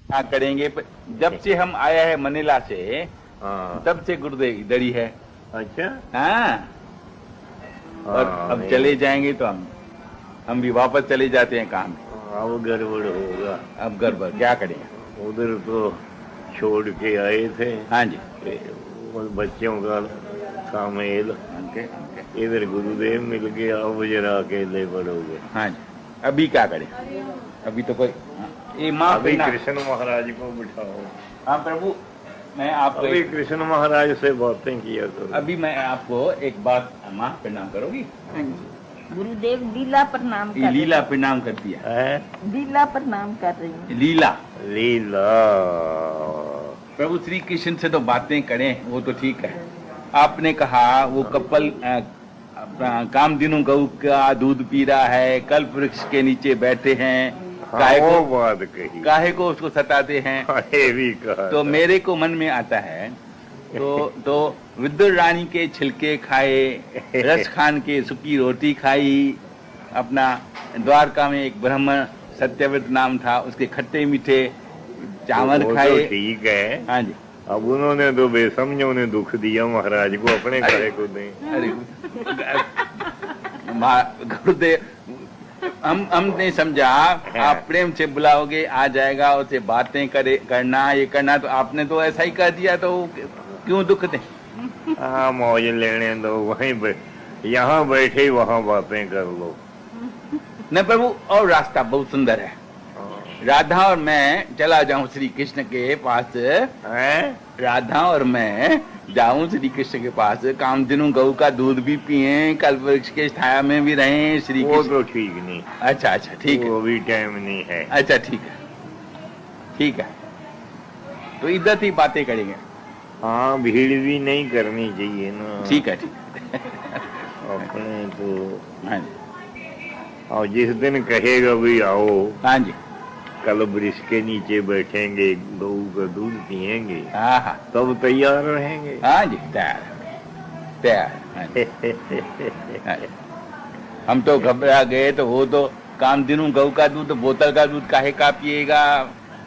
क्या करेंगे? जब से हम आया है मनीला से, हाँ। तब से गुरुदेव इधर ही है। अच्छा। हाँ। और हाँ, अब चले जाएंगे तो हम भी वापस चले जाते हैं काम में। अब गड़बड़ होगा। अब गड़बड़ क्या करेंगे? उधर तो छोड़ के आए थे। हाँ जी। वो बच्चों का सामेल, इधर गुरुदेव मिल गए, अब जरा अकेले पड़ोगे। हाँ जी। अभी क्या करें? अभी तो कोई ये माँ अभी कृष्ण महाराज को बिठाओ। हाँ प्रभु, मैं आपको अभी कृष्ण महाराज से बातें किया करो। अभी मैं आपको एक बात, माँ प्रणाम करोगी? गुरुदेव लीला प्रणाम कर लीला प्रणाम कर दिया है। लीला प्रणाम कर रही हूँ। लीला लीला। प्रभु श्री कृष्ण से तो बातें करें, वो तो ठीक है। आपने कहा वो कपल कामधेनु गऊ का दूध पी रहा है, कल्प वृक्ष के नीचे बैठे हैं, काहे वो को बात कही, काहे को उसको सताते हैं। ये भी कहा तो था। मेरे को मन में आता है तो विद्युत रानी के छिलके खाए, रस खान के सूखी रोटी खाई, अपना द्वारका में एक ब्राह्मण सत्यव्रत नाम था, उसके खट्टे मीठे चावल तो खाए। ठीक है। हाँ जी। अब उन्होंने तो बेसमझों ने दुख दिया महाराज को, अपने काहे को दें। अरे गुरुदेव, हमने समझा आप प्रेम से बुलाओगे आ जाएगा, उससे बातें करना ये करना, तो आपने तो ऐसा ही कर दिया, तो क्यों दुख दे? हाँ, मौज लेने दो, वहीं यहाँ बैठे वहाँ बातें कर लो। न प्रभु, और रास्ता बहुत सुंदर है। राधा और मैं चला जाऊं श्री कृष्ण के पास है? राधा और मैं जाऊं श्री कृष्ण के पास, कामधेनु गऊ का दूध भी पिए, कल्प वृक्ष के छाया में भी रहें श्री वो कृष्ण। तो ठीक नहीं। अच्छा अच्छा ठीक है। वो भी टाइम नहीं है। अच्छा ठीक है, ठीक है, तो इधर ही बातें करेंगे। हाँ, भीड़ भी नहीं करनी चाहिए ना। ठीक है ठीक है। अपने तो हाँ जी। और जिस दिन कहेगा भी आओ, हाँ जी। कल वृक्ष के नीचे बैठेंगे, गऊ का दूध पिएंगे, हाँ हाँ। तब तैयार रहेंगे। हाँ जी, तैयार तैयार। हाँ जी। हाँ जी। हम तो घबरा गए, तो वो तो कामधेनु गऊ का दूध, बोतल का दूध काहे का पिएगा,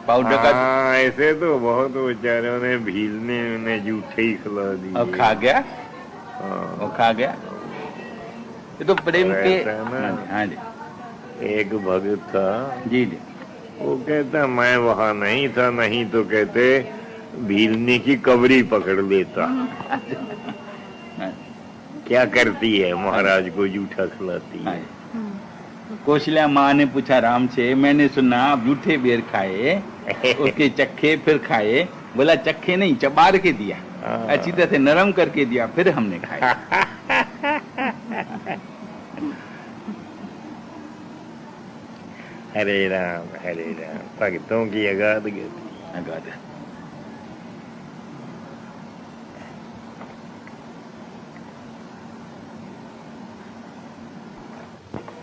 पाउडर का। हाँ, ऐसे तो बहुत बेचारों ने भील ने उन्हें जूठे ही खिला दी। और खा गया। हाँ। वो खा गया। ये तो प्रेम के। हाँ जी। एक भगत था, जी जी। वो कहता मैं वहां नहीं था, नहीं तो कहते भीलने की कबरी पकड़ लेता। क्या करती है, महाराज को जूठा खिलाती है। कौशल्या माँ ने पूछा राम से, मैंने सुना आप जूठे बेर खाए, उसके चक्खे फिर खाए। बोला चक्खे नहीं, चबार के दिया, अच्छी तरह से नरम करके दिया, फिर हमने खाया। हरे राम भक्तों की अगाध गति। अगाध।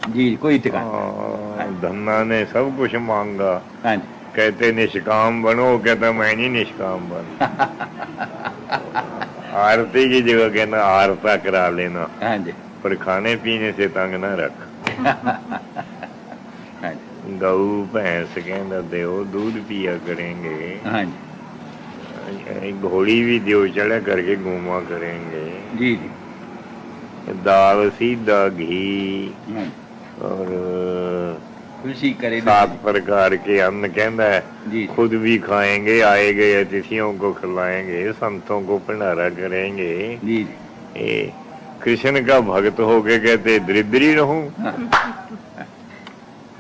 जी, कोई ठिकाना। धन्ना ने सब कुछ मांगा। हाँ जी। कहते निष्काम बनो, कहता मैं नहीं निष्काम बन। आरती की जगह कहना आरता करा लेना। हाँ जी। पर खाने पीने से तंग ना रख। हाँ जी। गऊ भैंस कहना दो, दूध पिया करेंगे। हाँ जी। घोड़ी भी दो, चढ़ा करके घूमा करेंगे। जी जी। दाल सीधा घी हाँ। और खुशी करे 7 प्रकार के अन्न कहना है। जी। खुद भी खाएंगे, आए गए अतिथियों को खिलाएंगे, संतों को भंडारा करेंगे। जी। कृष्ण का भक्त हो के कहते दरिद्री रहूं।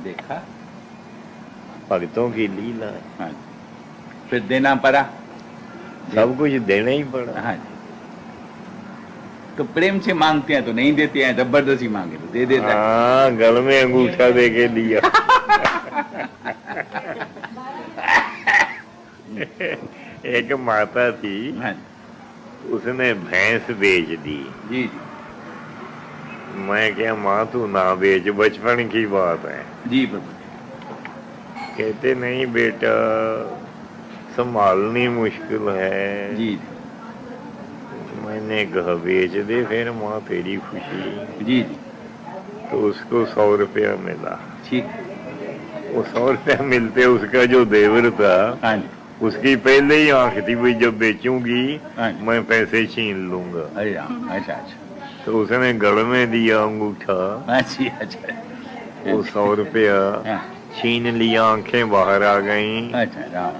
देखा भक्तों की लीला। हाँ। फिर देना पड़ा, सब कुछ देना ही पड़ा। हाँ। तो प्रेम से मांगते हैं तो नहीं देते हैं, जबरदस्ती मांगे तो दे देता है। हाँ, गल में अंगूठा दे के दिया। एक माता थी। हाँ। उसने भैंस बेच दी। जी जी। मैं क्या माँ तू ना बेच, बचपन की बात है। जी प्रभु। कहते नहीं बेटा, संभालनी मुश्किल है। जी। मैंने कहा बेच दे, फिर माँ तेरी खुशी। जी। तो उसको 100 रुपया मिला। ठीक। वो 100 रुपया मिलते उसका जो देवर था हाँ जी, उसकी पहले ही आंख थी भाई जब बेचूंगी हाँ। मैं पैसे छीन लूंगा। अरे राम, अच्छा अच्छा, तो उसने गढ़ में दिया अंगूठा, अच्छी अच्छा, वो 100 रुपया हाँ, छीन लिया, आंखें बाहर आ गईं। अच्छा राम,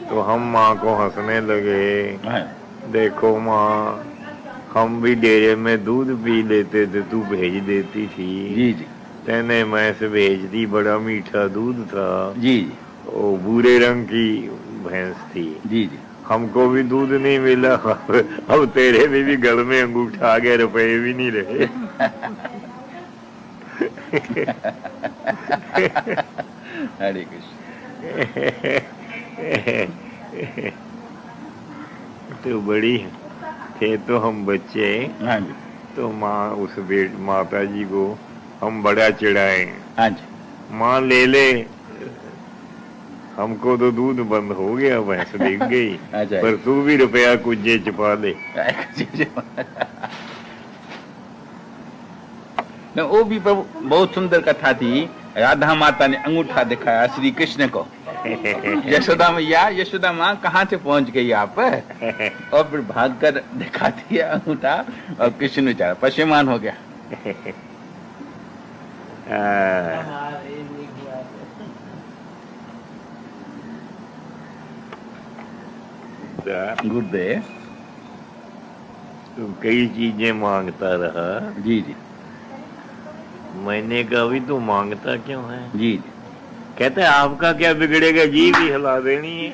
तो हम माँ को हंसने लगे, हाँ, देखो माँ हम भी डेरे में दूध पी लेते थे, तू भेज देती थी। जी जी तेने मैं से भेज दी, बड़ा मीठा दूध था, जी जी वो भूरे रंग की भैंस थी, जी जी, हमको भी दूध नहीं मिला। अब तेरे में भी गल में अंगूठा आ गया, रुपए भी नहीं रहे। हरे कृष्ण। तो बड़ी थे तो हम बच्चे, हाँ जी, तो माँ उस माता जी को हम बड़ा चिढ़ाए, हाँ जी, माँ ले ले, हमको तो दूध बंद हो गया, भैंस बिक गई, अच्छा। पर तू भी रुपया कुछ छुपा दे। न, वो भी प्रभु बहुत सुंदर कथा थी। राधा माता ने अंगूठा दिखाया श्री कृष्ण को, यशोदा मैया, यशोदा माँ कहाँ से पहुंच गई आप, और फिर भागकर दिखाती है अंगूठा, और कृष्ण बेचारा पशेमान हो गया। गुरुदेव तू कई चीजें मांगता रहा, जी जी मैंने कहा भी तू मांगता क्यों है? जी जी, कहते हैं आपका क्या बिगड़ेगा, जी भी हिला देनी है।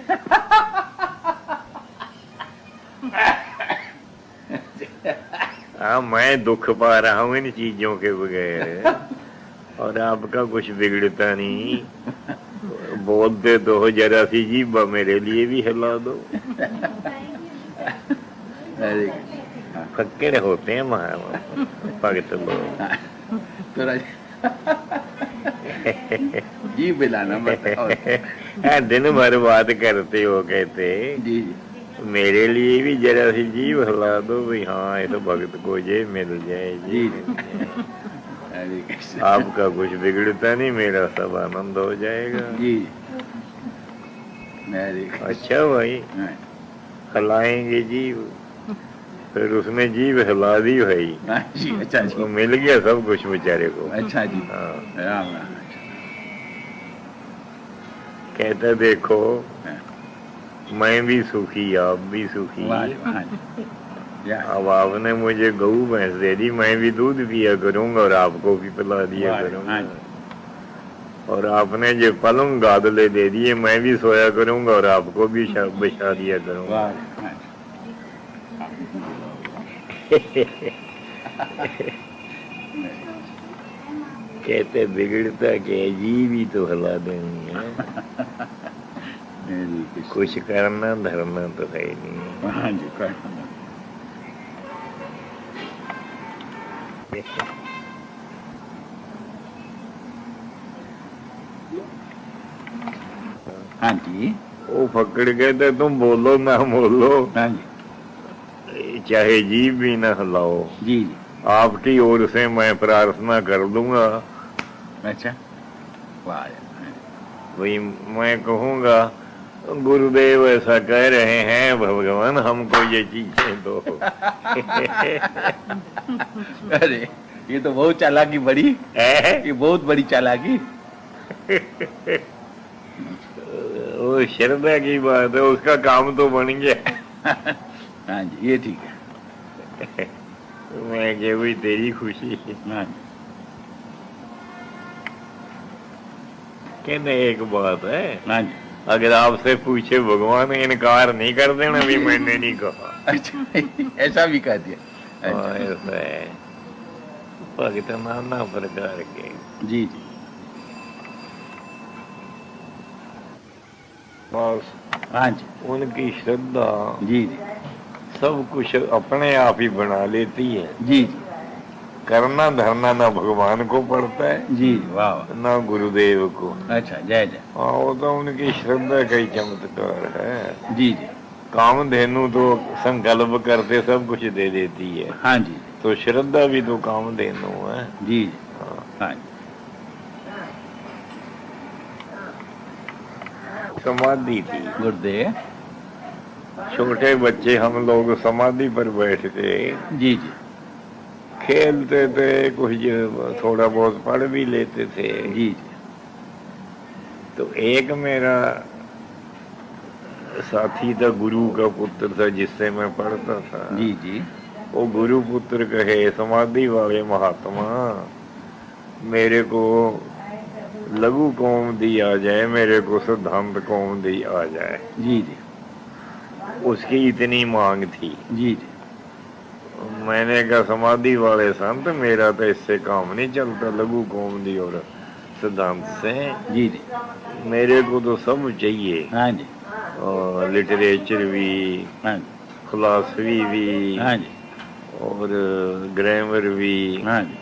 हाँ मैं दुख पा रहा हूँ इन चीजों के बगैर, और आपका कुछ बिगड़ता नहीं। बोल दे दो जरा सी जीभ मेरे लिए भी हिला दो। अरे फक्के होते हैं भगत लोग। थोड़ा जी बिलाना बताओ। दिन भर बात करते हो, कहते जी जी, मेरे लिए भी जरा सी जीभ हिला दो भाई, हाँ ये तो भगत को जे मिल जाए जी। हरे कृष्ण। आपका कुछ बिगड़ता नहीं, मेरा सब आनंद हो जाएगा। जी हरे कृष्ण। अच्छा भाई, हाँ, हिलाएंगे जीभ, फिर उसने जीभ हिला दी भाई, हाँ जी, अच्छा वो जी, मिल गया सब कुछ बेचारे को। अच्छा जी, हाँ, राम राम। कहता देखो हाँ, मैं भी सुखी, आप भी सुखी। वाह जी, वाह जी, या, अब आपने मुझे गऊ भैंस दे दी, मैं भी दूध पिया करूंगा और आपको भी पिला दिया वाह जी, करूंगा। हाँ जी, और आपने जो पलंग गादले दे दिए, मैं भी सोया करूंगा और आपको भी बिछा दिया करूंगा। वाह जी, हाँ कहते बिगड़ता के जी भी तो हिला देनी है। हरे कृष्ण। कुछ करना धरना तो है नहीं। हाँ जी, कर- हाँ जी, वो पकड़ गए थे, तुम बोलो ना बोलो, हाँ जी, चाहे जीभ भी ना हिलाओ, जी जी, आपकी ओर से मैं प्रार्थना कर दूंगा। अच्छा, वाह जी, हाँ जी। वही मैं कहूंगा गुरुदेव ऐसा कह रहे हैं, भगवान हमको ये चीजें दो। अरे ये तो बहुत चालाकी बड़ी, है? ये बहुत बड़ी चालाकी। वो श्रद्धा की बात है, उसका काम तो बन गया। हाँ जी, ये ठीक है। मैं कह हुई तेरी खुशी। हाँ जी, कहने एक बात है, हाँ जी, अगर आपसे पूछे भगवान, इनकार नहीं कर देना भी मैंने नहीं कहा। अच्छा ऐसा भी कह दिया। हाँ, अच्छा, ऐसा है, भगत नाना प्रकार के। जी जी, बस हाँ जी, उनकी श्रद्धा जी जी, सब कुछ अपने आप ही बना लेती है। जी जी, करना धरना ना भगवान को पड़ता है, जी वाह वाह, ना गुरुदेव को। अच्छा जय जय, हाँ, वो तो उनकी श्रद्धा का ही चमत्कार है। जी जी, कामधेनु तो संकल्प करते सब कुछ दे देती है, हाँ जी, तो श्रद्धा भी तो कामधेनु है। जी जी, हाँ, हाँ जी, समाधि थी। गुरुदेव। छोटे बच्चे हम लोग समाधि पर बैठते, जी जी खेलते थे, कुछ थोड़ा बहुत पढ़ भी लेते थे। जी जी तो एक मेरा साथी था, गुरु का पुत्र था, जिससे मैं पढ़ता था। जी जी वो गुरु पुत्र कहे, समाधि वाले महात्मा, मेरे को लघु कौमुदी आ जाए, मेरे को सिद्धांत कौमुदी आ जाए। जी जी उसकी इतनी मांग थी। जी जी मैंने कहा, समाधि वाले संत, मेरा तो इससे काम नहीं चलता, लघु कौमुदी और सिद्धांत से। जी जी मेरे को तो सब चाहिए, हाँ जी और लिटरेचर भी, हाँ जी फिलॉसफी भी, हाँ जी और ग्रामर भी। हाँ जी।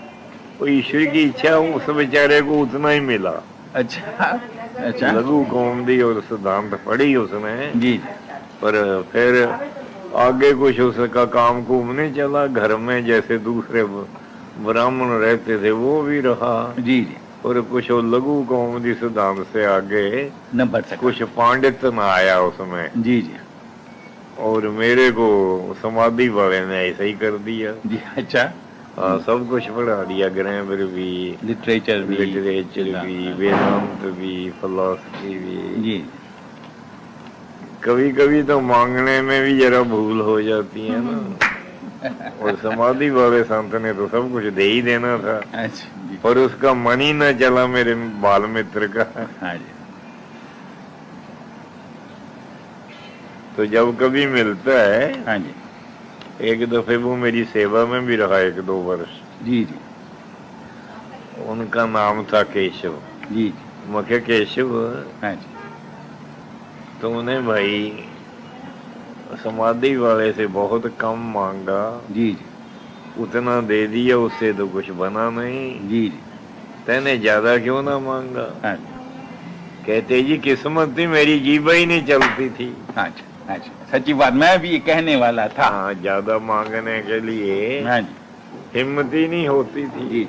वो ईश्वर की इच्छा, उस बेचारे को उतना ही मिला। अच्छा अच्छा। लघु कौमुदी और सिद्धांत पढ़ी उसने, जी जी पर फिर आगे कुछ उसका काम कुम नहीं चला। घर में जैसे दूसरे ब्राह्मण रहते थे वो भी रहा, जी जी और कुछ वो लघु कौमुदी सिद्धांत से आगे न बढ़ सका। कुछ पांडित्य न आया उसमें। जी जी और मेरे को समाधि वाले ने ऐसा ही कर दिया। जी। अच्छा। सब कुछ पढ़ा दिया, ग्रामर भी, लिटरेचर भी, वेदांत भी, फिलॉसफी भी। जी कभी कभी तो मांगने में भी जरा भूल हो जाती है ना। और समाधि वाले संत ने तो सब कुछ दे ही देना था, अच्छा जी। पर उसका मन ही न चला मेरे बाल मित्र का। हाँ जी। तो जब कभी मिलता है, हाँ जी। एक दफे वो मेरी सेवा में भी रहा 1-2 वर्ष। जी जी उनका नाम था केशव। जी जी। मुख्य केशव, हाँ जी। तो उन्हें भाई समाधि वाले से बहुत कम मांगा, जी जी उतना दे दिया, उससे तो कुछ बना नहीं। जी जी। तेने ज्यादा क्यों ना मांगा? हाँ जी। कहते जी, किस्मत थी, मेरी जीभ ही नहीं चलती थी। अच्छा अच्छा, सच्ची बात, मैं भी ये कहने वाला था। हाँ, ज्यादा मांगने के लिए हाँ जी। हिम्मत ही नहीं होती थी। जी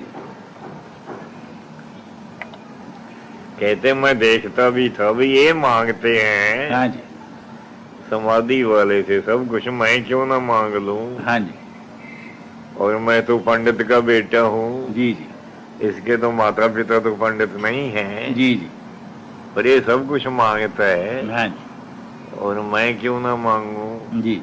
कहते मैं देखता भी था, भी ये मांगते हैं हाँ जी। समाधि वाले से सब कुछ, मैं क्यों ना मांग लूं? हाँ जी। और मैं तो पंडित का बेटा हूँ। जी जी इसके तो माता पिता तो पंडित नहीं है, जी जी। पर ये सब कुछ मांगता है, हाँ जी। और मैं क्यों ना मांगू? जी।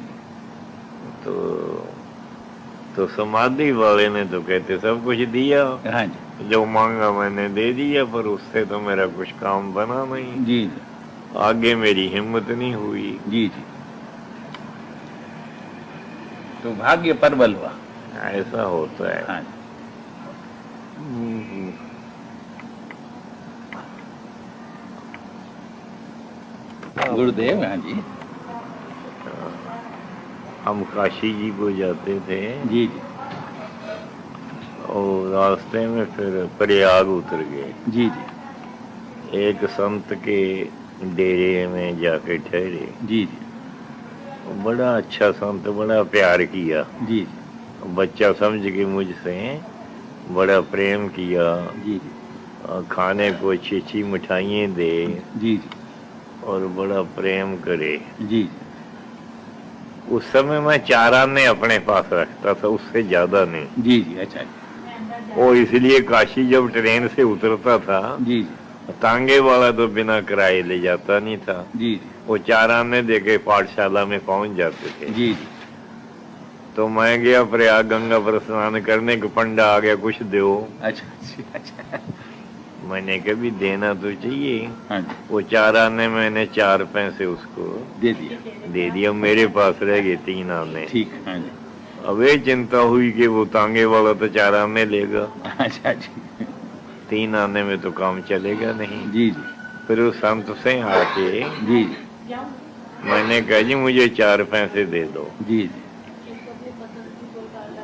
तो समाधि वाले ने तो कहते सब कुछ दिया। हाँ जी। जो मांगा मैंने दे दिया, पर उससे तो मेरा कुछ काम बना नहीं। जी जी आगे मेरी हिम्मत नहीं हुई। जी जी। तो भाग्य प्रबल हुआ। ऐसा होता है। हाँ जी। गुरुदेव। हाँ जी। हम काशी जी को जाते थे। जी जी और रास्ते में फिर प्रयाग उतर गए। जी जी एक संत के डेरे में जाके ठहरे। जी जी। बड़ा अच्छा संत, बड़ा प्यार किया। जी जी बच्चा समझ के मुझसे बड़ा प्रेम किया। जी जी। खाने को अच्छी अच्छी मिठाइयाँ दे। जी जी। और बड़ा प्रेम करे। जी। उस समय मैं 4 आने अपने पास रखता था, उससे ज्यादा नहीं। जी जी। अच्छा। और इसलिए काशी जब ट्रेन से उतरता था, जी जी, तांगे वाला तो बिना किराए ले जाता नहीं था। जी जी। वो 4 आने देके पाठशाला में पहुंच जाते थे। जी जी। तो मैं गया प्रयाग गंगा पर स्नान करने, को पंडा आ गया, कुछ दो। अच्छा अच्छा। मैंने कभी देना तो चाहिए। हाँ जी। वो 4 आने मैंने 4 पैसे उसको दे दिया। मेरे पास रह गए 3 आने। ठीक। हाँ जी। अब ये चिंता हुई कि वो तांगे वाला तो 4 आने लेगा। अच्छा जी। 3 आने में तो काम चलेगा नहीं। जी जी। फिर उस संत से आके जी जी। मैंने कहा, जी मुझे 4 पैसे दे दो। जी जी।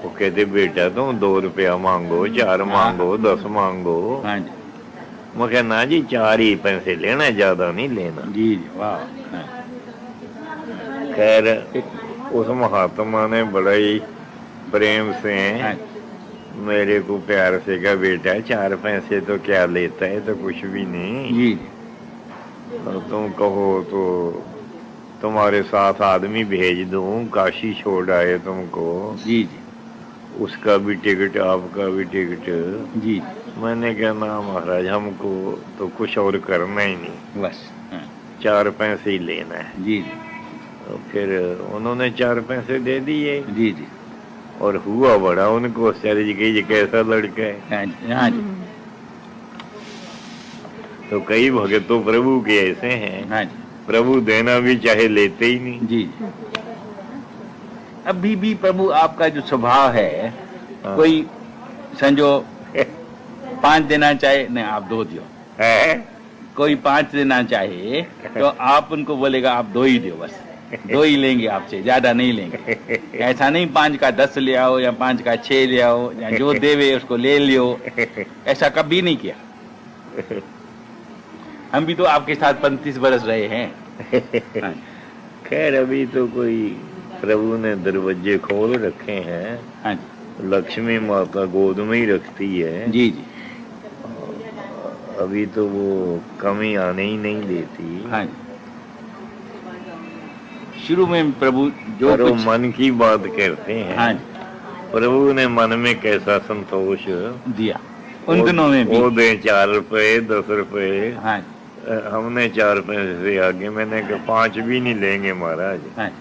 वो कहते, बेटा तुम 2 रुपया मांगो, 4 मांगो, 10 मांगो। हाँ जी। मैं कहा, ना जी 4 ही पैसे लेना, ज्यादा नहीं लेना। जी जी। वाह। हाँ। खैर उस महात्मा ने बड़ा ही प्रेम से हाँ। मेरे को प्यार से कहा, बेटा 4 पैसे तो क्या लेता है, तो कुछ भी नहीं। जी। और तुम कहो तो तुम्हारे साथ आदमी भेज दूं, काशी छोड़ आए तुमको, जी जी उसका भी टिकट आपका भी टिकट। जी मैंने कहा ना महाराज, हमको तो कुछ और करना ही नहीं, बस। हाँ, 4 पैसे ही लेना है। जी जी तो फिर उन्होंने 4 पैसे दे दिए जी जी और हुआ बड़ा उनको आश्चर्य कि ये कैसा लड़का है। हाँ जी हाँ जी तो कई भगत तो प्रभु के ऐसे हैं, हाँ जी प्रभु देना भी चाहे लेते ही नहीं। जी जी। अभी भी प्रभु आपका जो स्वभाव है, हाँ। कोई समझो 5 देना चाहे, नहीं आप 2 दियो। है कोई 5 देना चाहे तो आप उनको बोलेगा आप 2 ही दो, बस 2 ही लेंगे आपसे, ज्यादा नहीं लेंगे। ऐसा नहीं 5 का 10 ले आओ या 5 का 6 ले आओ, या जो देवे उसको ले लियो, ऐसा कभी नहीं किया। हम भी तो आपके साथ 35 बरस रहे हैं। हाँ, खैर अभी तो कोई प्रभु ने दरवाजे खोल रखे हैं। हाँ जी लक्ष्मी माता गोद में ही रखती है। जी जी अभी तो वो कमी आने ही नहीं देती। हाँ जी। शुरू में प्रभु जो पर वो कुछ, मन की बात करते हैं। हाँ जी, प्रभु ने मन में कैसा संतोष दिया उन दिनों में भी। वो दे 4 रुपए 10 रुपए। हाँ जी हमने 4 पैसे से आगे, मैंने कहा 5 भी नहीं लेंगे महाराज, हाँ जी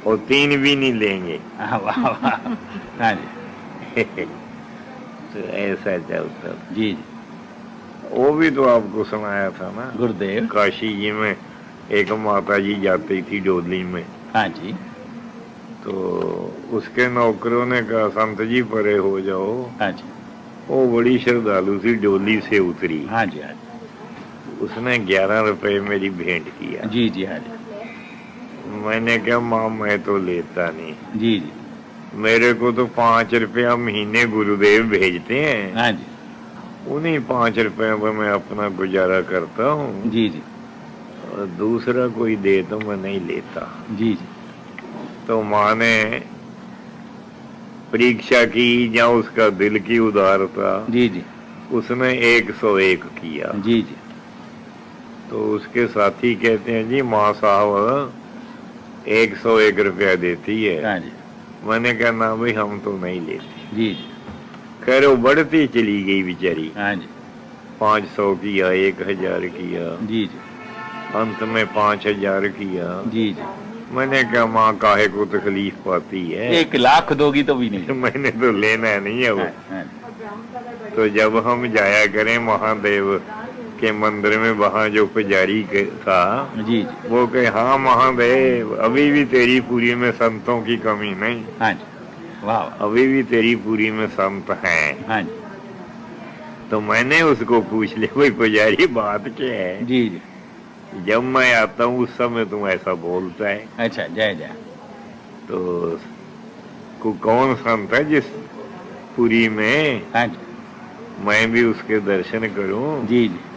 और 3 भी नहीं लेंगे। हाँ, वाह वाह। हाँ जी तो ऐसा चलता। जी जी वो भी तो आपको सुनाया था ना, गुरुदेव। काशी जी में एक माता जी जाती थी डोली में, हाँ जी तो उसके नौकरों ने कहा संत जी परे हो जाओ। हाँ जी वो बड़ी श्रद्धालु थी, डोली से उतरी। हाँ जी हाँ उसने 11 रुपए मेरी भेंट किया। जी जी हाँ जी मैंने कहा माँ मैं तो लेता नहीं, जी जी मेरे को तो 5 रुपया महीने गुरुदेव भेजते हैं, हाँ जी उन्हीं 5 रुपए पर मैं अपना गुजारा करता हूँ, जी जी और दूसरा कोई दे तो मैं नहीं लेता। जी जी तो माँ ने परीक्षा की, या उसका दिल की उदारता, जी जी उसने 101 किया। जी जी तो उसके साथी कहते हैं जी माँ साहब 101 रुपया देती है। हाँ जी मैंने कहा ना भाई हम तो नहीं लेते। जी जी खैर वो बढ़ती चली गई बेचारी, हाँ जी 500 किया, 1000 किया, जी जी अंत में 5000 किया। जी जी मैंने कहा माँ काहे को तकलीफ पाती है, 1 लाख दोगी तो भी नहीं। मैंने तो लेना नहीं है वो। हाँ, हाँ, तो जब हम जाया करें महादेव के मंदिर में, वहाँ जो पुजारी था जी जी वो कहे हाँ महादेव अभी भी तेरी पूरी में संतों की कमी नहीं, हाँ जी वाह वाह। अभी भी तेरी पूरी में संत हैं। हाँ जी तो मैंने उसको पूछ लिया भाई पुजारी बात क्या है, जी जी जब मैं आता हूँ उस समय तुम ऐसा बोलता है, अच्छा जय जय। तो कौन संत है जिस पुरी में हाँ जी मैं भी उसके दर्शन करूं? जी जी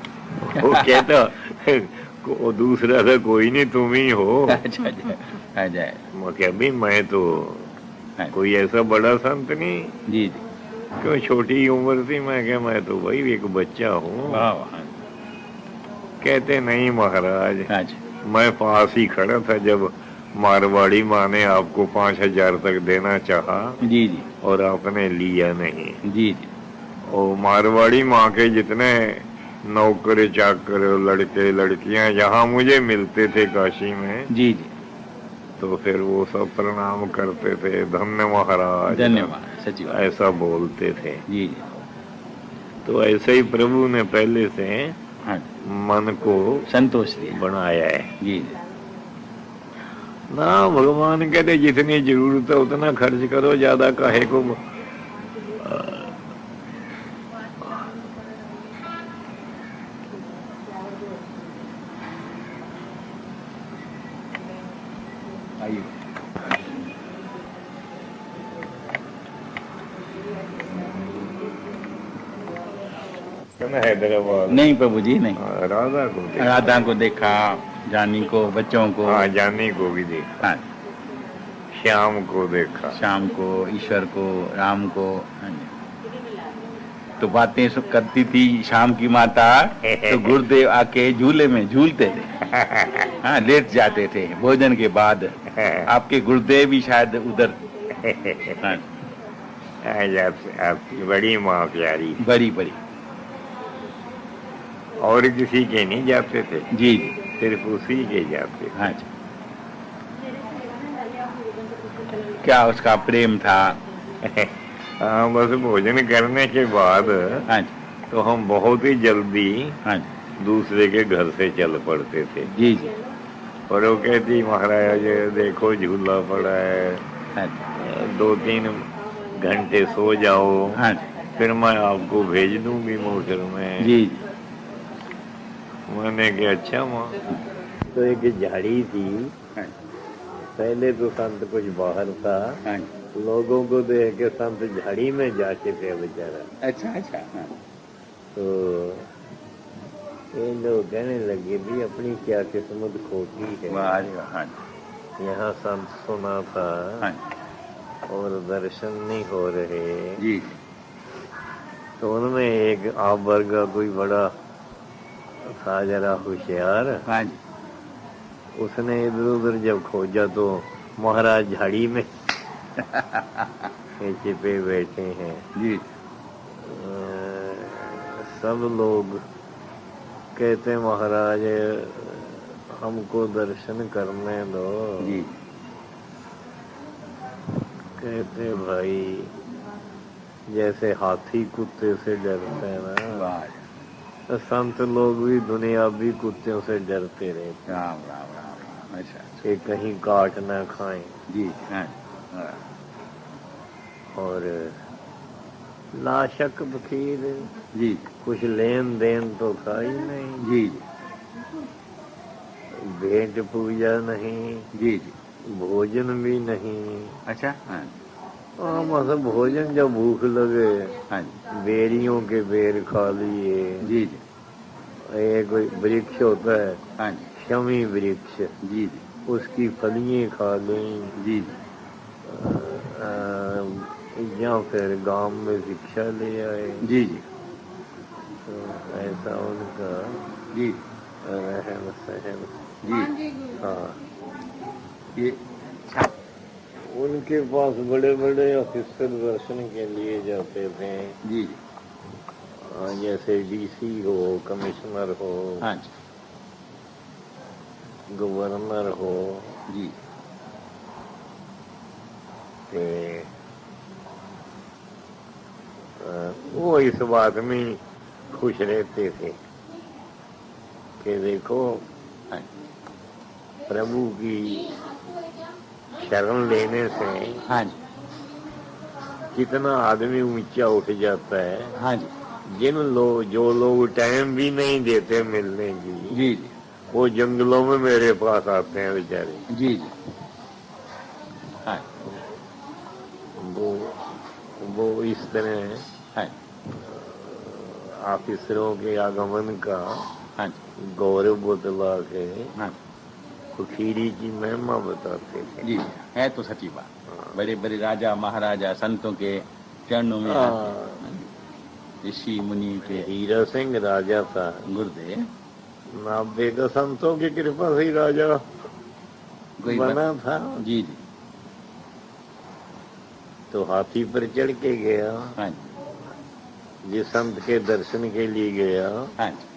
वो कहता वो दूसरा था कोई नहीं, तुम ही हो। अच्छा जय हाँ जय। मैं क्या भी मैं तो हाँ, कोई ऐसा बड़ा संत नहीं, जी जी क्यों छोटी उम्र थी। मैं क्या मैं तो भाई एक बच्चा हूँ। वाह वाह। हाँ कहते नहीं महाराज, हाँ जी मैं पास ही खड़ा था जब मारवाड़ी माँ ने आपको 5000 तक देना चाहा जी जी और आपने लिया नहीं। जी जी और मारवाड़ी माँ के जितने नौकर चाकर लड़के लड़कियां यहाँ मुझे मिलते थे काशी में, जी जी तो फिर वो सब प्रणाम करते थे, धन्य महाराज, धन्यवाद, सच्ची बात। ऐसा बोलते थे। जी जी तो ऐसे ही प्रभु ने पहले से हाँ मन को संतोष दिया। बनाया है जी जी ना। भगवान कहते जितनी जरूरत है उतना खर्च करो, ज्यादा काहे को। आइए। हैदराबाद नहीं प्रभु जी नहीं। राधा को देखा। राधा को देखा, जानी को, बच्चों को। हाँ जानी को भी देखा, हाँ श्याम को देखा। शाम को, ईश्वर को, राम को। हाँ जी तो बातें करती थी शाम की माता, तो गुरुदेव आके झूले में झूलते थे। हाँ, लेट जाते थे भोजन के बाद। आपके गुरुदेव भी शायद उधर। हाँ, आज आपकी बड़ी माँ प्यारी, बड़ी बड़ी। और किसी के नहीं जाते थे, जी जी। सिर्फ उसी के जाते थे। हाँ जी। क्या उसका प्रेम था। हाँ, बस भोजन करने के बाद हाँ जी। तो हम बहुत ही जल्दी हाँ जी। दूसरे के घर से चल पड़ते थे। जी जी। और वो कहती महाराज देखो झूला पड़ा है, हाँ जी। 2-3 घंटे सो जाओ, हाँ जी। फिर मैं आपको भेज दूंगी मोटर में। जी जी। मैंने कहा अच्छा माँ। तो एक झाड़ी थी, हाँ पहले तो संत कुछ बाहर था, हाँ। लोगों को देख के संत झाड़ी में जाके थे बेचारा। अच्छा अच्छा। हाँ। तो ये लोग कहने लगे भी अपनी क्या किस्मत खोटी है, वाह रे वाह। हाँ यहाँ संत सुना था हाँ। और दर्शन नहीं हो रहे। जी। तो उनमें एक आप वर्ग का कोई बड़ा था जरा होशियार, हाँ जी। उसने इधर उधर जब खोजा तो महाराज झाड़ी में छिपे बैठे हैं। जी। सब लोग कहते महाराज हमको दर्शन करने दो। जी। कहते भाई जैसे हाथी कुत्ते से डरते हैं ना, वाह। तो संत लोग भी दुनियावी कुत्तों से डरते रहते राम राम राम राम। अच्छा अच्छा। कि कहीं काट ना खाएं। जी। हाँ हाँ। और लाशक फकीर जी कुछ लेन देन तो था ही नहीं, जी जी। भेंट पूजा नहीं, जी जी। भोजन भी नहीं। अच्छा। हाँ हाँ, मतलब भोजन जब भूख लगे हाँ जी। बेरियों के बेर खा लिए। जी जी। एक वृक्ष होता है हाँ जी। शमी वृक्ष, जी जी। उसकी फलियां खा गई। जी जी। या फिर गांव में भिक्षा ले आए। जी जी। तो ऐसा उनका जी रहन सहन। जी। हाँ, ये उनके पास बड़े बड़े ऑफिसर दर्शन के लिए जाते थे। जी जी। जैसे डीसी हो, कमिश्नर हो, हाँ जी। गवर्नर हो। जी। वो इस बात में खुश रहते थे कि देखो हाँ प्रभु की शरण लेने से हाँ जी। कितना आदमी ऊंचा उठ जाता है। हाँ जी। जो लोग टाइम भी नहीं देते मिलने की, जी जी। वो जंगलों में मेरे पास आते हैं बेचारे। जी जी। हाँ वो इस तरह हाँ ऑफिसरों के आगमन का हाँ जी। गौरव बतला के हाँ फकीरी की महिमा बताते थे। जी। है तो सच्ची बात। बड़े बड़े राजा महाराजा संतों के चरणों में आते, ऋषि मुनि के। हीरा सिंह राजा था, गुरुदेव 90 का संतों की कृपा से ही राजा कोई बना था। जी जी। तो हाथी पर चढ़ के गया, हाँ जी। जिस संत के दर्शन के लिए गया हाँ जी।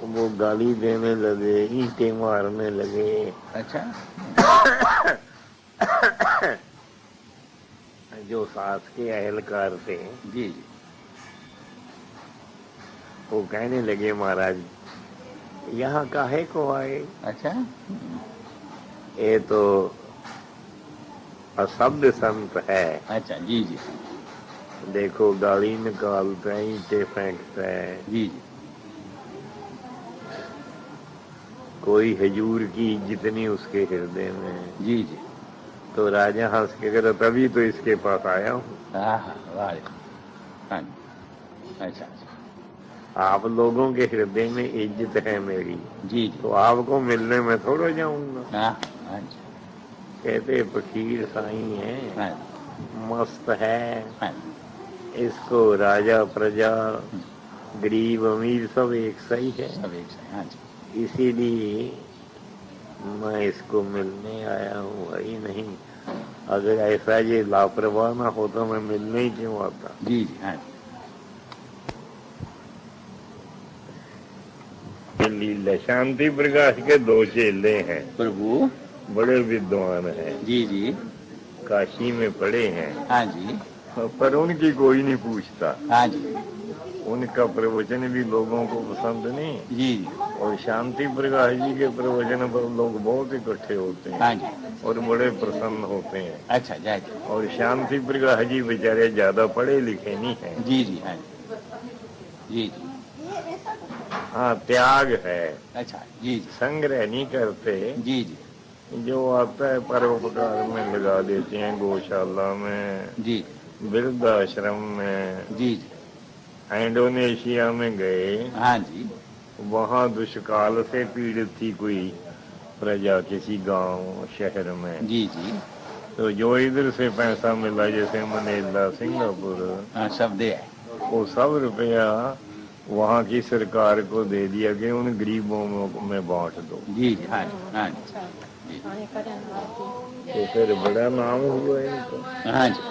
वो गाली देने लगे, ईंटें मारने लगे। अच्छा। जो सास के अहलकार थे जी जी। वो कहने लगे महाराज यहाँ काहे को आए, अच्छा। ये तो असभ्य संत है। अच्छा। जी जी। देखो गाली निकालता है, ईंटें फेंकता है। जी जी। कोई हजूर की इज्जत नहीं उसके हृदय में। जी जी। तो राजा हंस के कहा तभी तो इसके पास आया हूँ। हाँ हाँ। वाह। हाँ जी। अच्छा अच्छा। आप लोगों के हृदय में इज्जत है मेरी, जी जी। तो आपको मिलने में थोड़ा जाऊंगा। हाँ हाँ जी। कहते फकीर साईं है, हाँ मस्त है, हाँ इसको राजा प्रजा गरीब अमीर सब एक सा ही है। सब एक से। हाँ जी। इसीलिए मैं इसको मिलने आया हूँ, वही नहीं। अगर ऐसा ये लापरवाह ना हो तो मैं मिलने ही क्यों आता। जी जी। हाँ जी। लीला शांति प्रकाश के 2 चेले हैं, प्रभु। बड़े विद्वान हैं, जी जी। काशी में पढ़े हैं, हाँ जी। पर उनकी कोई नहीं पूछता। हाँ जी। उनका प्रवचन भी लोगों को पसंद नहीं। जी जी। और शांति प्रकाश जी के प्रवचन पर लोग बहुत इकट्ठे होते हैं। हाँ जी। और बड़े प्रसन्न होते हैं। अच्छा जय जी। और शांति प्रकाश जी बेचारे ज्यादा पढ़े लिखे नहीं हैं। जी जी। हाँ जी। जी जी। हाँ, त्याग है, अच्छा। जी जी। संग्रह नहीं करते। जी जी। जो आता है परोपकार में लगा देते हैं, गौशाला में, जी वृद्धाश्रम में। जी जी। इंडोनेशिया में गए, हाँ जी। वहाँ दुष्काल से पीड़ित थी कोई प्रजा किसी गांव शहर में। जी जी। तो जो इधर से पैसा मिला, जैसे मनेला, सिंगापुर, हाँ, सब दे आए। वो सब रुपया वहाँ की सरकार को दे दिया कि उन गरीबों में बांट दो। जी जी। हाँ जी। हाँ जी। तो फिर बड़ा नाम हुआ इनको। हाँ जी।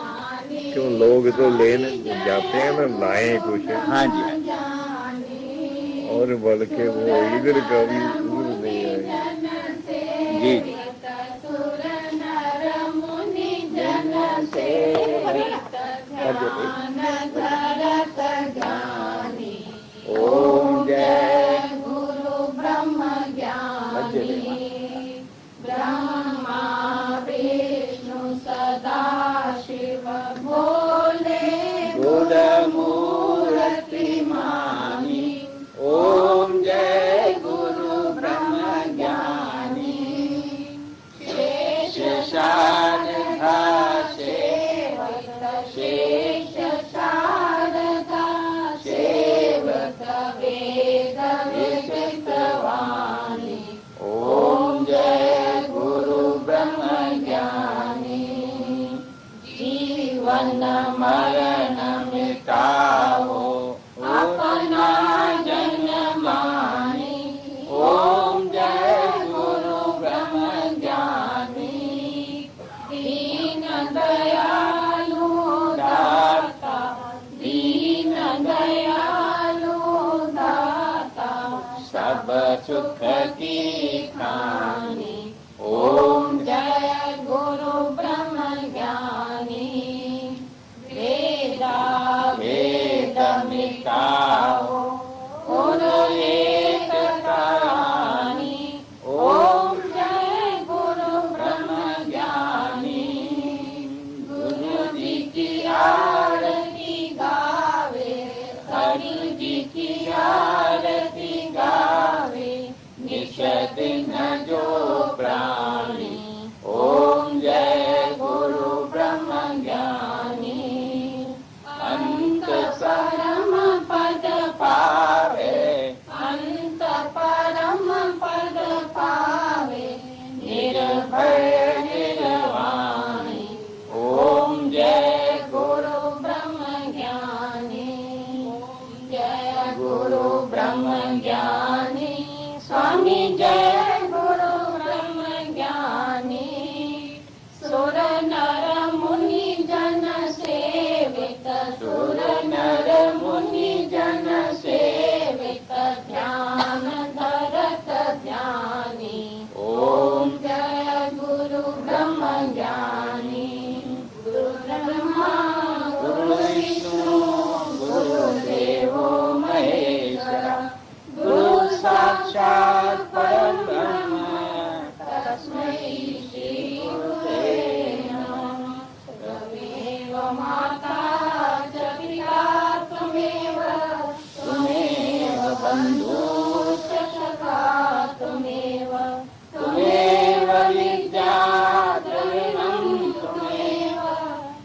क्यों लोग तो लेने जाते हैं ना, लाए कुछ। हाँ जी। हाँ जी। और बल्कि वो इधर का भी उधर दे आए। जी जी। ओम जय गुरु ब्रह्म ज्ञानी ब्रह्मा विष्णु सदा शिव भोले गुड मूर्ति मानी। ओम जय गुरु ब्रह्म ज्ञानी शेष शारदा सेवक शेष शारदा सेवक वेद विचित्रवाणी। ओम जय गुरु ब्रह्म ज्ञानी जीवन मरण मिटाओ अपना जन्म मानी। ओम जय गुरु ब्रह्म ज्ञानी दीन दयालु दाता दीन दयालु दाता सब सुख की खानी। ओम जय गुरु ब्रह्म ज्ञानी वेदा वेद मिटाओ और एक करानी। ओम जय गुरु ब्रह्म ज्ञानी गुरु जी की आरती गावे हरि जी की आरती गावे निश दिन जो प्राणी। ओम जय गुरु ब्रह्म ज्ञानी अंत परम पद पावे अंत परम पद पावे निर्भय निर्वाणी। ओम जय गुरु ब्रह्म ज्ञानी जय गुरु ब्रह्म ज्ञानी स्वामी जय गुरु ब्रह्म ज्ञानी सुर नर मुनि जन सेवित सुर नर मुनि जन सेवित ध्यान धरत ध्यानी। ओम जय गुरु ब्रह्म ज्ञानी गुरु ब्रह्मा गुरु विष्णु गुरु देवो महेश्वरा गुरु साक्षात् परब्रह्म तस्मै श्री गुरवे नमः। त्वमेव माता च पिता त्वमेव त्वमेव बन्धुश्च सखा त्वमेव त्वमेव विद्या द्रविणं त्वमेव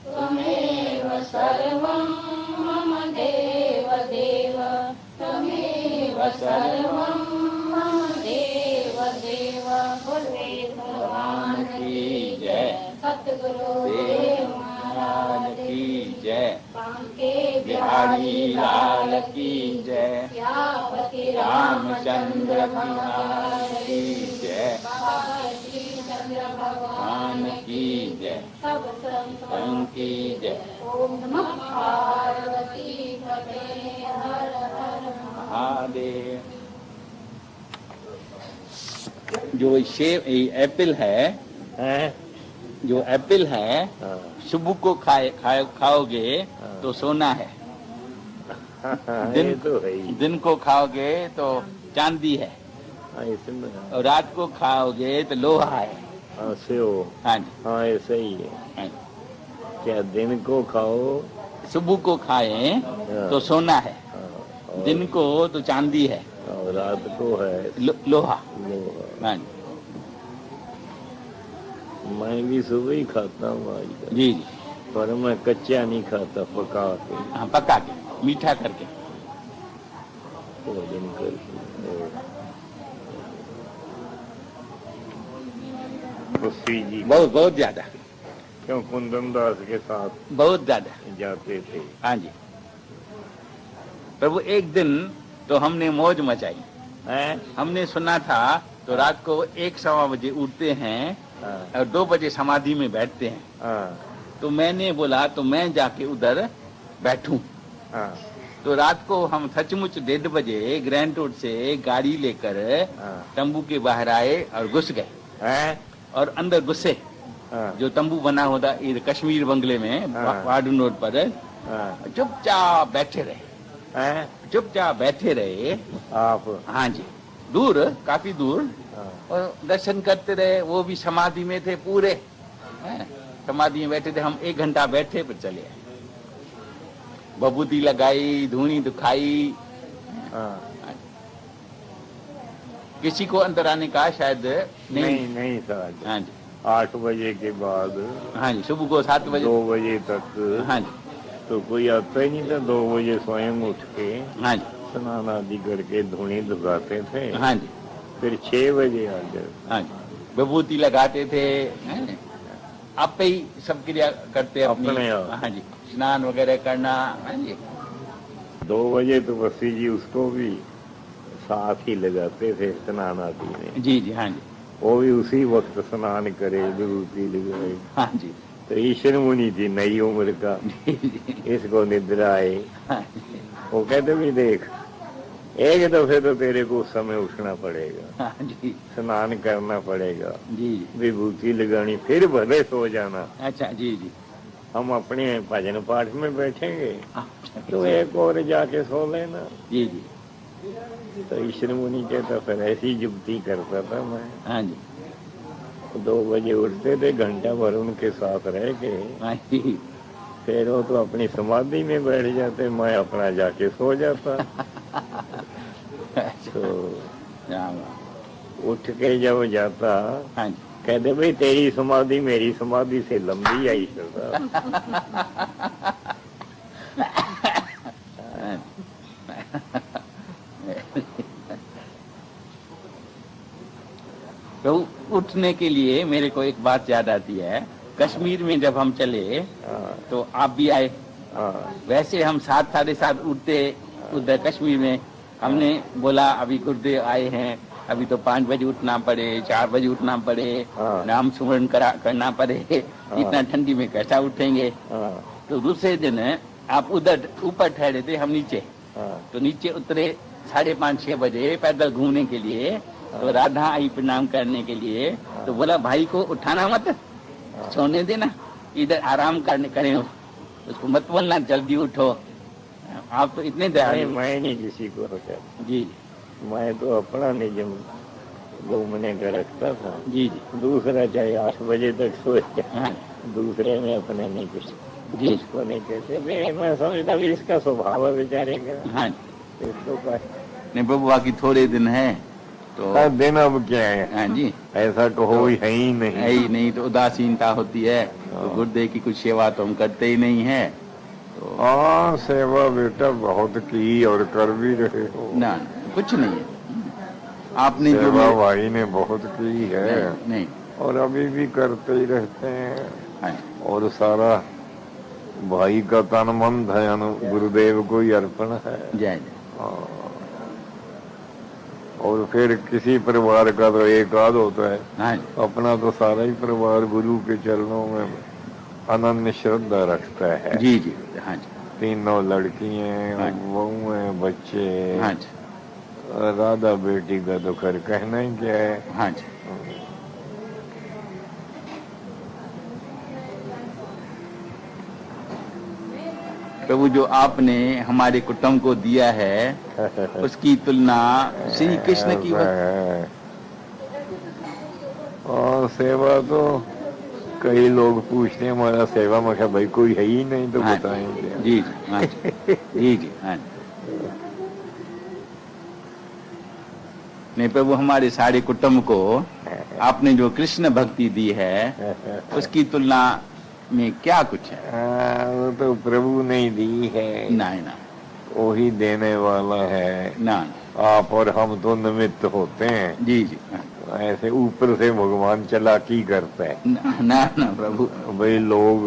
त्वमेव सर्वं मम देव देव त्वमेव सर्वं मम देव देव। गुरुदेव भगवान की जय। सतगुरु देव महाराज की जय। बांके बिहारी लाल की जय। सियापति रामचंद्र भगवान की जय। श्रीचंद्र भगवान भगवान की जय। सब संतों की जय। ओम नमः पार्वती पते हर हर महादेव। जो सेब एप्पल है, हैं? जो एप्पल है, हाँ, सुबह को खाओगे तो सोना है। ये तो है ही। दिन को खाओगे तो चांदी है, हाँ, इसमें और रात को खाओगे तो लोहा है। हाँ, सेव। हाँ जी, हाँ, ऐसा ही है। हाँ। क्या दिन को खाओ? सुबह को खाएं तो सोना है, हाँ, और दिन को तो चांदी है, और रात को है लोहा। लोहा। हाँ जी, मैं भी सुबह ही खाता हूँ आजकल, जी जी। पर मैं कच्चा नहीं खाता, पका के हाँ, पका के मीठा करके। भोजन करके। खुशी जी बहुत बहुत ज्यादा, क्यों कुंदन दास के साथ बहुत ज्यादा। जाते थे? हाँ जी। प्रभु एक दिन तो हमने मौज मचाई। हैं? हमने सुना था तो रात को 1-1:15 बजे उठते हैं हाँ, और 2 बजे समाधि में बैठते हैं। हाँ, तो मैंने बोला तो मैं जाके उधर बैठूं। हाँ, तो रात को हम सचमुच 1:30 बजे ग्रैंड रोड से गाड़ी लेकर हाँ, तंबू के बाहर आए और घुस गए, हैं? और अंदर घुसे। हाँ, जो तंबू बना होता इधर कश्मीर बंगले में हाँ। वार्डन रोड पर, हाँ, चुपचाप बैठे रहे, हैं? चुपचाप बैठे रहे। आप? हाँ जी, दूर, काफी दूर, हाँ, और दर्शन करते रहे। वो भी समाधि में थे पूरे, हैं? समाधि में बैठे थे। हम 1 घंटा बैठे फिर चले आए। बबूती लगाई, धूनी दुखाई। हाँ। किसी को अंदर आने का शायद नहीं नहीं साहब, हाँ जी, 8 बजे के बाद हाँ जी, सुबह को 7 बजे। 2 बजे तक हाँ जी, तो कोई आता ही नहीं था। 2 बजे स्वयं उठ के हाँ जी, स्नान आदि करके धुनी धुगाते थे। हाँ जी, फिर 6 बजे आ गए। हाँ जी, विभूति लगाते थे, हैं? आप पे ही सब क्रिया करते अपनी। अपने आप। हाँ जी, स्नान वगैरह करना। हाँ जी, 2 बजे तो बस्सी जी उसको भी साथ ही लगाते थे स्नान आदि में। जी जी, हाँ जी, वो भी उसी वक्त स्नान करे, विभूति लगाए। हाँ जी, तो ईश्वर मुनि थी नई उम्र का, जी जी, इसको निद्रा आई। हाँ जी, वो कहते भी देख, एक दफे तो तेरे को उस समय उठना पड़ेगा, हाँ जी, स्नान करना पड़ेगा, जी जी। विभूति लगानी, फिर भले सो जाना। अच्छा, जी जी, हम अपने भजन पाठ में बैठेंगे, अच्छा, तो एक और जाके सो लेना। जी जी, तो ईश्वर मुनि कहता फिर ऐसी जुगती करता था मैं। हाँ जी, 2 बजे उठते थे, घंटा भर उनके साथ रह के हाँ जी, फिर वो तो अपनी समाधि में बैठ जाते, मैं अपना जाके सो जाता। अच्छा, तो राम राम। उठ के जब जाता, हाँ जी, कहते भाई तेरी समाधि मेरी समाधि से लंबी आई सरदार। तो उठने के लिए मेरे को एक बात याद आती है। कश्मीर में जब हम चले हाँ, तो आप भी आए। हाँ, वैसे हम 7-7:30 उठते उधर कश्मीर में। हमने बोला अभी गुरुदेव आए हैं, अभी तो 5 बजे उठना पड़े, 4 बजे उठना पड़े, हाँ। नाम सुमरण करना पड़े। इतना ठंडी में कैसा उठेंगे। हाँ, तो दूसरे दिन आप उधर ऊपर ठहरे थे, हम नीचे। हाँ, तो नीचे उतरे 5:30-6 बजे पैदल घूमने के लिए। तो राधा आई प्रणाम करने के लिए। तो बोला भाई को उठाना मत, सोने देना, इधर आराम करें, उसको मत बोलना जल्दी उठो। आप तो इतने नहीं, दयालु। मैं नहीं किसी को होता, जी मैं तो अपना निजम घूमने का रखता था। जी, जी दूसरा चाहे 8 बजे तक सो जाए, हाँ दूसरे में अपने नहीं कुछ, जी, इसको नहीं कहते। मैं समझता भी इसका स्वभाव है बेचारे का, हाँ। इसको का नहीं प्रभु, बाकी थोड़े दिन है तो दिन अब क्या है, हाँ जी, ऐसा तो हो ही ही नहीं। है ही नहीं तो उदासीनता होती है। तो गुरुदेव की कुछ सेवा तो हम करते ही नहीं है। तो हाँ, सेवा बेटा बहुत की और कर भी रहे हो। ना, कुछ नहीं है। आपने जो सेवा भाई ने बहुत की है, नहीं, नहीं, और अभी भी करते ही रहते हैं। हाँ, और सारा भाई का तन मन धन गुरुदेव को ही अर्पण है। जय जय। और फिर किसी परिवार का तो एक आध होता है, हाँ जी, अपना तो सारा ही परिवार गुरु के चरणों में अनन्य श्रद्धा रखता है। जी जी, हाँ जी, तीनों लड़कियां, हाँ। बहू हैं, बच्चे, हाँ जी, राधा बेटी का तो खैर कहना ही क्या है। हाँ जी। प्रभु जो आपने हमारे कुटुंब को दिया है उसकी तुलना श्री कृष्ण की है। और सेवा तो कई लोग पूछते हैं हमारा सेवा में क्या भाई कोई है ही नहीं तो हाँ बताएं क्या। जी जी, हाँ जी, जी जी, हाँ जी। नहीं प्रभु, हमारे सारे कुटुंब को आपने जो कृष्ण भक्ति दी है उसकी तुलना में क्या कुछ है। वो तो प्रभु ने ही दी है, नहीं ना, वो ही देने वाला है। ना, आप और हम तो निमित्त होते हैं। जी जी, हाँ। ऐसे ऊपर से भगवान चालाकी करता है ना ना प्रभु, भाई लोग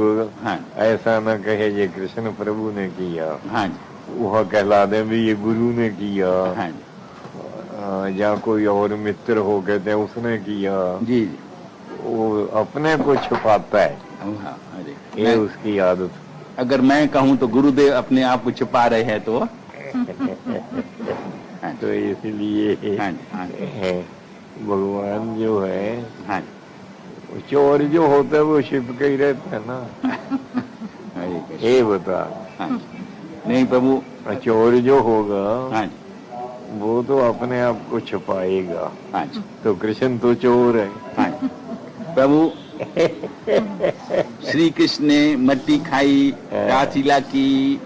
हाँ ऐसा न कहे ये कृष्ण प्रभु ने किया, हाँ जी, वह कहला दे भी ये गुरु ने किया, हाँ जी, या कोई और मित्र हो कहते हैं उसने किया। जी जी, वो अपने को छुपाता है, हाँ, अरे ये मैं- उसकी आदत। अगर मैं कहूँ तो गुरुदेव अपने आप को छुपा रहे हैं तो हाँ तो इसलिए हाँ जी, हाँ जी, भगवान जो है, हाँ चोर जो होता है वो छिप के ही रहता है ना। हरे कृष्ण, ये बता, हाँ जी। नहीं प्रभु, चोर जो होगा हाँ जी, वो तो अपने आप को छुपाएगा। हाँ जी, तो कृष्ण तो चोर है। हाँ जी। प्रभु श्री कृष्ण ने मट्टी खाई, रासलीला की,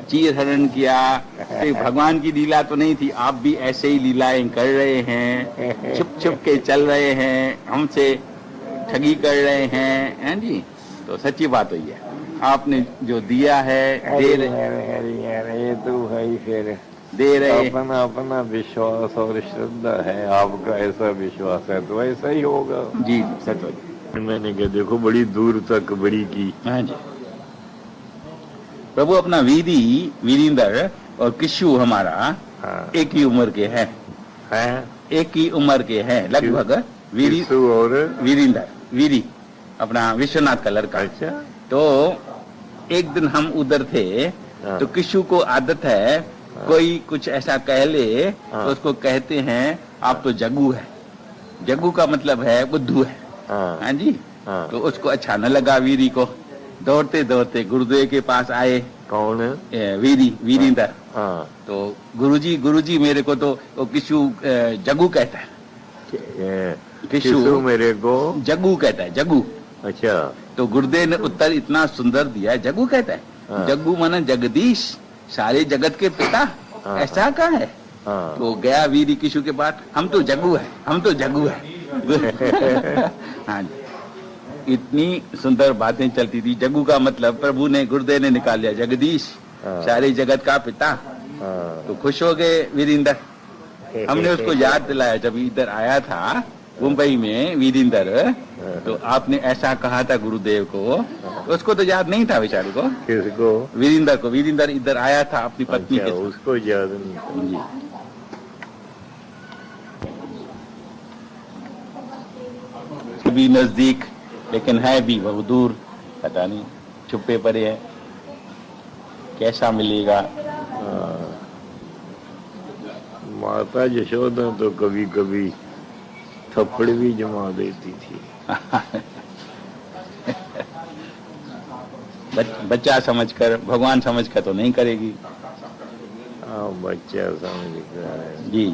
चीर हरण किया, तो भगवान की लीला तो नहीं थी। आप भी ऐसे ही लीलाएं कर रहे हैं, छुप छुप के चल रहे हैं, हमसे ठगी कर रहे हैं जी। तो सच्ची बात हुई है, आपने जो दिया है दे रहे, ये तो भाई फिर दे रहे। अपना अपना विश्वास और श्रद्धा है। आपका ऐसा विश्वास है तो ऐसा ही होगा। जी सच बात। मैंने कहा देखो बड़ी दूर तक बड़ी की। हाँ जी प्रभु, अपना वीरेंद्र और किशु हमारा हाँ। एक ही उम्र के हैं, एक ही उम्र के हैं लगभग। किशु और वीरी अपना विश्वनाथ का लड़का। अच्छा। तो एक दिन हम उधर थे, हाँ। तो किशु को आदत है कोई कुछ ऐसा कह ले तो उसको कहते हैं आप तो जग्गू है। जग्गू का मतलब है बुद्धू है। हाँ जी। हाँ। तो उसको अच्छा न लगा वीरी को, दौड़ते दौड़ते गुरुदेव के पास आए। कौन? वीरेंद्र। हाँ। तो गुरुजी मेरे को तो किशु जग्गू कहता है। किशु मेरे को जग्गू कहता है, जग्गू। अच्छा। तो गुरुदेव ने उत्तर इतना सुंदर दिया, जग्गू कहता है। हाँ। जग्गू माना जगदीश, सारे जगत के पिता। हाँ। ऐसा कहा है। हाँ। तो गया वीरी किशु के पास, हम तो जग्गू है, हम तो जग्गू है। हाँ जी, इतनी सुंदर बातें चलती थी। जग्गू का मतलब प्रभु ने, गुरुदेव ने निकाल लिया, जगदीश, हाँ। सारे जगत का पिता। हाँ। तो खुश हो गए वीरेंद्र। हमने उसको याद दिलाया जब इधर आया था मुंबई में वीरेंद्र, तो आपने ऐसा कहा था गुरुदेव को। तो उसको तो याद नहीं था बेचारे को। किसको? वीरेंद्र को। वीरेंद्र इधर आया था अपनी पत्नी अच्छा, के साथ। उसको याद नहीं था। जी। भी नजदीक लेकिन है भी बहुत दूर, पता नहीं छुपे पड़े है, कैसा मिलेगा। माता यशोदा तो कभी कभी थप्पड़ भी जमा देती थी। बच्चा समझकर, भगवान समझकर तो नहीं करेगी। हाँ, बच्चा समझ कर। जी।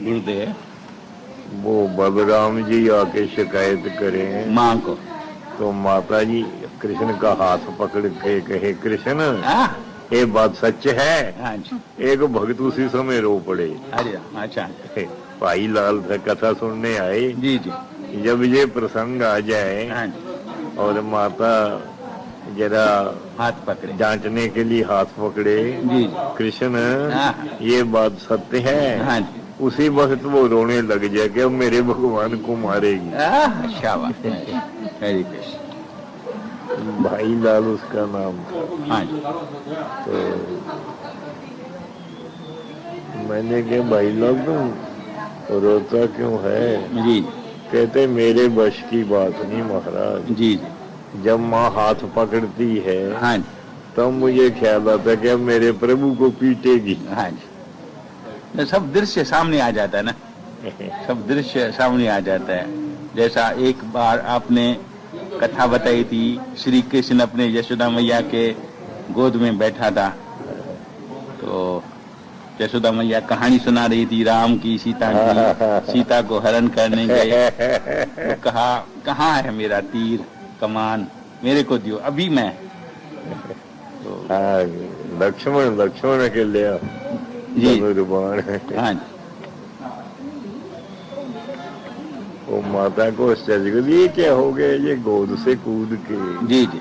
गुरुदेव, वो बलराम जी आके शिकायत करें माँ को, तो माता जी कृष्ण का हाथ पकड़ के कहे, कृष्ण ये बात सच है। हाँ जी। एक भक्त उसी समय रो पड़े। अरे अच्छा। भाई लाल से कथा सुनने आए। जी जी। जब ये प्रसंग आ जाए हाँ जी। और माता जरा हाथ पकड़े। जांचने के लिए हाथ पकड़े। जी कृष्ण हाँ। ये बात सत्य है। हाँ जी। उसी वक्त वो रोने लग जाए कि अब मेरे भगवान को मारेगी। शाबाश, वेरी गुड। भाई लाल उसका नाम था। हाँ जी। तो मैंने कहा भाई लाल तुम रोता क्यों है? जी कहते मेरे बश की बात नहीं महाराज। जी। जब माँ हाथ पकड़ती है हाँ जी। तब मुझे ख्याल आता कि अब मेरे प्रभु को पीटेगी। हाँ जी। तो सब दृश्य सामने आ जाता है ना, सब दृश्य सामने आ जाता है। जैसा एक बार आपने कथा बताई थी, श्री कृष्ण अपने यशोदा मैया के गोद में बैठा था, तो यशोदा मैया कहानी सुना रही थी राम की, सीता की। सीता को हरण करने गए तो कहा कहाँ है मेरा तीर कमान, मेरे को दियो अभी मैं। तो लक्ष्मण के लिया जी। धनुर्बाण। हाँ वो माता को सजग ये क्या हो गया, ये गोद से कूद के जी जी।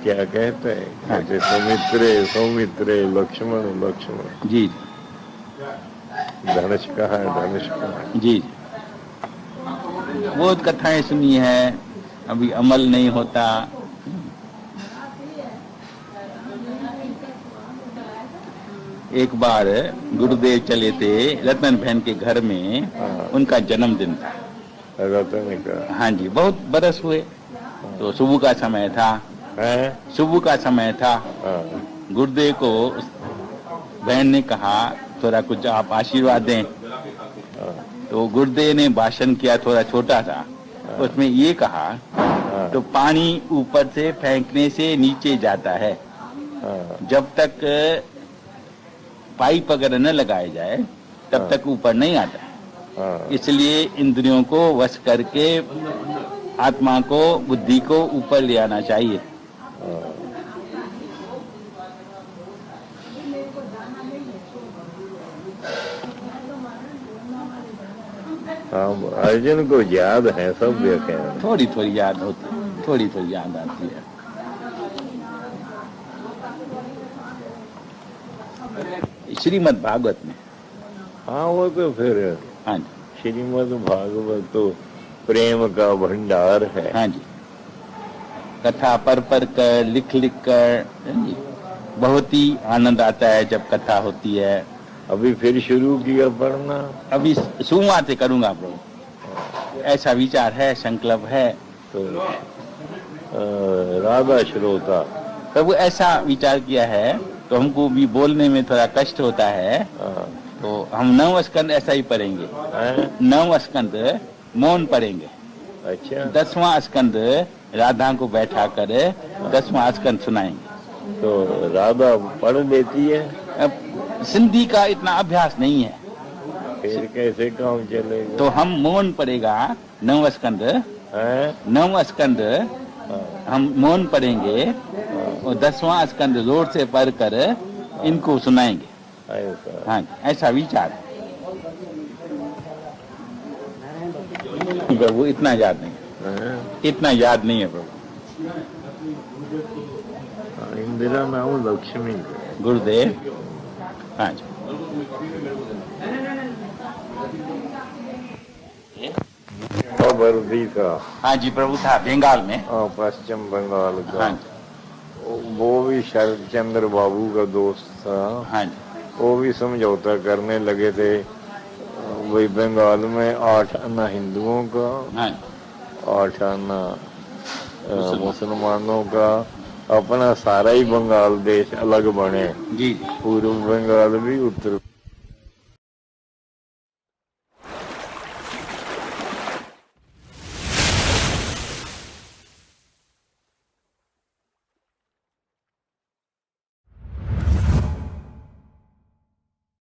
क्या कहते हैं? कहते सौमित्रे सौमित्रे लक्ष्मण लक्ष्मण। जी धनुष कहाँ है, धनुष कहाँ है? जी। बहुत कथाएं सुनी है, अभी अमल नहीं होता। एक बार गुरुदेव चले थे रतन बहन के घर में, उनका जन्मदिन था। रतन का? हाँ जी, बहुत बरस हुए। तो सुबह का समय था, सुबह का समय था। गुरुदेव को बहन ने कहा थोड़ा कुछ आप आशीर्वाद दें। तो गुरुदेव ने भाषण किया, थोड़ा छोटा था। उसमें ये कहा तो पानी ऊपर से फेंकने से नीचे जाता है, जब तक पाइप अगर न लगाए जाए तब तक ऊपर नहीं आता। इसलिए इंद्रियों को वश करके आत्मा को, बुद्धि को ऊपर ले आना चाहिए। अर्जुन को याद है सब व्याख्यान? थोड़ी थोड़ी याद होती, थोड़ी थोड़ी याद आती है। श्रीमद् भागवत में। हाँ वो तो फिर हाँ जी। श्रीमद् भागवत तो प्रेम का भंडार है। हाँ जी। कथा पढ़ पढ़ कर, लिख लिख कर बहुत ही आनंद आता है जब कथा होती है। अभी फिर शुरू किया पढ़ना? अभी सोमवार से करूंगा प्रभु, ऐसा विचार है, संकल्प है। तो राधा श्रोता प्रभु ऐसा विचार किया है, तो हमको भी बोलने में थोड़ा कष्ट होता है। तो हम 9 स्कंद ऐसा ही पढ़ेंगे। 9 स्कंद मौन पढ़ेंगे। अच्छा। 10वां स्कंद राधा को बैठा कर 10वां स्कंद सुनाएंगे। तो राधा पढ़ लेती है? अब सिंधी का इतना अभ्यास नहीं है, फिर कैसे काम चलेगा? तो हम मौन पढ़ेगा 9 स्कंद। 9 स्कंद हम मौन पढ़ेंगे और 10वां स्कंद जोर से पढ़ कर इनको सुनाएंगे। हाँ, ऐसा विचार है। प्रभु इतना याद नहीं, इतना याद नहीं है प्रभु। इंदिरा नाम लक्ष्मी गुरुदेव। हाँ जी। वर्दी का? हाँ जी प्रभु था बंगाल में। पश्चिम बंगाल का। हाँ जी। वो भी शरद चंद्र बाबू का दोस्त था। हाँ जी। वो भी समझौता करने लगे थे। वही बंगाल में 8 आना हिंदुओं का, हाँ, 8 आना मुसलमानों का, अपना सारा ही बंगाल देश अलग बने। जी। पूर्व बंगाल भी, उत्तर